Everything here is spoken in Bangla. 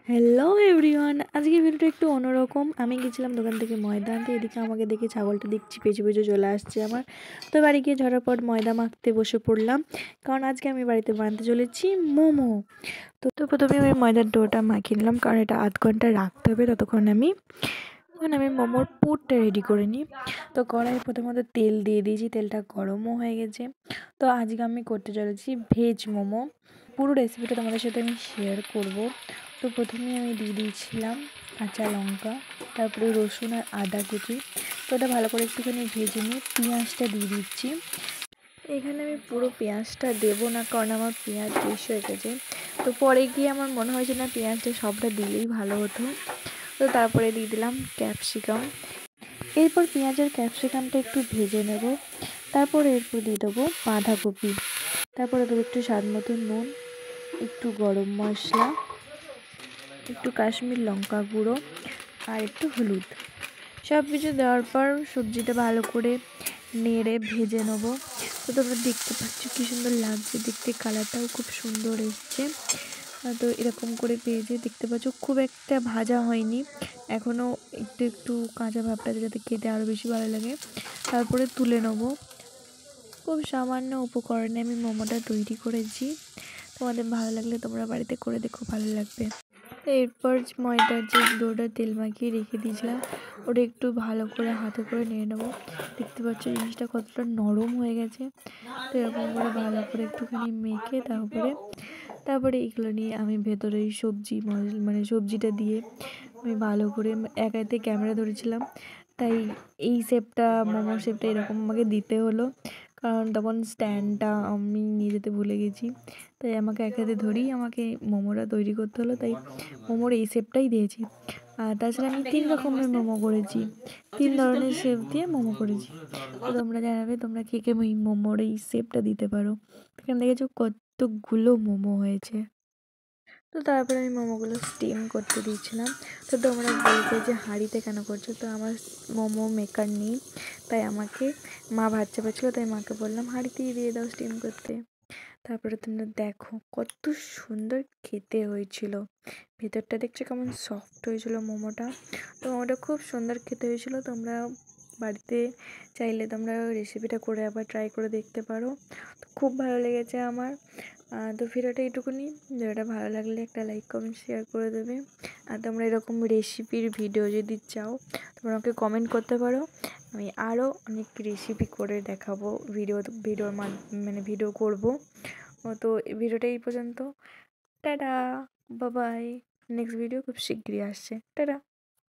হ্যালো এভরিওয়ান, আজকে ভিডিওটা একটু অন্যরকম। আমি গেছিলাম দোকান থেকে ময়দা আনতে। এদিকে আমাকে দেখে ছাগলটা দেখছি পেছু পেছু চলে আসছে আমার। তো বাড়ি গিয়ে ঝটাপট ময়দা মাখতে বসে পড়লাম, কারণ আজকে আমি বাড়িতে বানাতে চলেছি মোমো। তো প্রথমে আমি ময়দার ডোটা মাখিয়ে নিলাম, কারণ এটা আধ ঘন্টা রাখতে হবে। ততক্ষণ আমি মোমোর পুরটা রেডি করে নিই। তো কড়াই প্রথমত তেল দিয়ে দিয়েছি, তেলটা গরমও হয়ে গেছে। তো আজকে আমি করতে চলেছি ভেজ মোমো। পুরো রেসিপিটা তোমাদের সাথে আমি শেয়ার করব। তো প্রথমেই আমি দিয়ে দিয়েছিলাম কাঁচা লঙ্কা, তারপরে রসুন আর আদা কুচি। তো ওটা ভালো করে একটুখানি ভেজে নিয়ে পেঁয়াজটা দিয়ে দিচ্ছি। এখানে আমি পুরো পেঁয়াজটা দেবো না, কারণ আমার পেঁয়াজ বেশি হয়ে গেছে। তো পরে গিয়ে আমার মনে হয়েছে না, পেঁয়াজটা সবটা দিলেই ভালো হতো। তো তারপরে দিয়ে দিলাম ক্যাপসিকাম। এরপর পেঁয়াজ আর ক্যাপসিকামটা একটু ভেজে নেব। তারপরে এরপর দিয়ে দেবো বাঁধাকপি। তারপরে দেবো একটু স্বাদ মতো নুন, একটু গরম মশলা, একটু কাশ্মীর লঙ্কা গুঁড়ো আর একটু হলুদ। সব কিছু দেওয়ার পর সবজিটা ভালো করে নেড়ে ভেজে নেবো। তো তোমরা দেখতে পাচ্ছ কী সুন্দর লাগছে দেখতে, কালারটাও খুব সুন্দর এসছে। তো এরকম করে ভেজে দেখতে পাচ্ছ খুব একটা ভাজা হয়নি, এখনও একটু একটু কাঁচা ভাবটা, যাতে খেতে আরও বেশি ভালো লাগে। তারপরে তুলে নেবো। খুব সামান্য উপকরণে আমি মোমোটা তৈরি করেছি। তোমাদের ভালো লাগলে তোমরা বাড়িতে করে দেখো, ভালো লাগবে। এরপর ময়দার যে ডোটা তেল মাখিয়ে রেখে দিয়েছিলাম, ওটা একটু ভালো করে হাতে করে নিয়ে নেবো। দেখতে পাচ্ছ জিনিসটা কতটা নরম হয়ে গেছে। তো এরকম করে ভালো করে একটুখানি মেখে তারপরে এগুলো নিয়ে আমি ভেতরে সবজি মানে সবজিটা দিয়ে আমি ভালো করে এক হাতে ক্যামেরা ধরেছিলাম, তাই এই শেপটা মোমোর শেপটা এরকম আমাকে দিতে হলো, কারণ তখন স্ট্যান্ডটা আমি নিয়ে যেতে ভুলে গেছি। তাই আমাকে এক হাতে ধরেই আমাকে মোমোটা তৈরি করতে হলো, তাই মোমোর এই শেপটাই দিয়েছি। আর তাছাড়া আমি 3 রকমের মোমো করেছি, 3 ধরনের শেপ দিয়ে মোমো করেছি। তো তোমরা জানাবে তোমরা কে কে এই মোমোর এই শেপটা দিতে পারো। এখানে দেখেছো কতগুলো মোমো হয়েছে। তো তারপরে আমি মোমোগুলো স্টিম করতে দিয়েছিলাম। তো তোমরা বলবে যে হাঁড়িতে কেন করছো? তো আমার মোমো মেকার নেই, তাই আমাকে মা ভাত চাপাচ্ছিলো, তাই মাকে বললাম হাঁড়িতেই দিয়ে দাও স্টিম করতে। তারপরে তোমরা দেখো কত সুন্দর খেতে হয়েছিল। ভেতরটা দেখছো কেমন সফট হয়েছিল মোমোটা। তো মোমোটা খুব সুন্দর খেতে হয়েছিল। তোমরা বাড়িতে চাইলে তোমরা রেসিপিটা করে আবার ট্রাই করে দেখতে পারো। তো খুব ভালো লেগেছে আমার। তো ভিডিওটা এইটুকুনি। ভিডিওটা ভালো লাগলে একটা লাইক কমেন্ট শেয়ার করে দেবে। আর তোমরা এরকম রেসিপির ভিডিও যদি চাও তোমরা আমাকে কমেন্ট করতে পারো। আমি আরও অনেক রেসিপি করে দেখাবো, ভিডিও করব। তো ভিডিওটা এই পর্যন্ত। টাটা, বাবাই। নেক্সট ভিডিও খুব শিগগিরই আসছে। টাটা।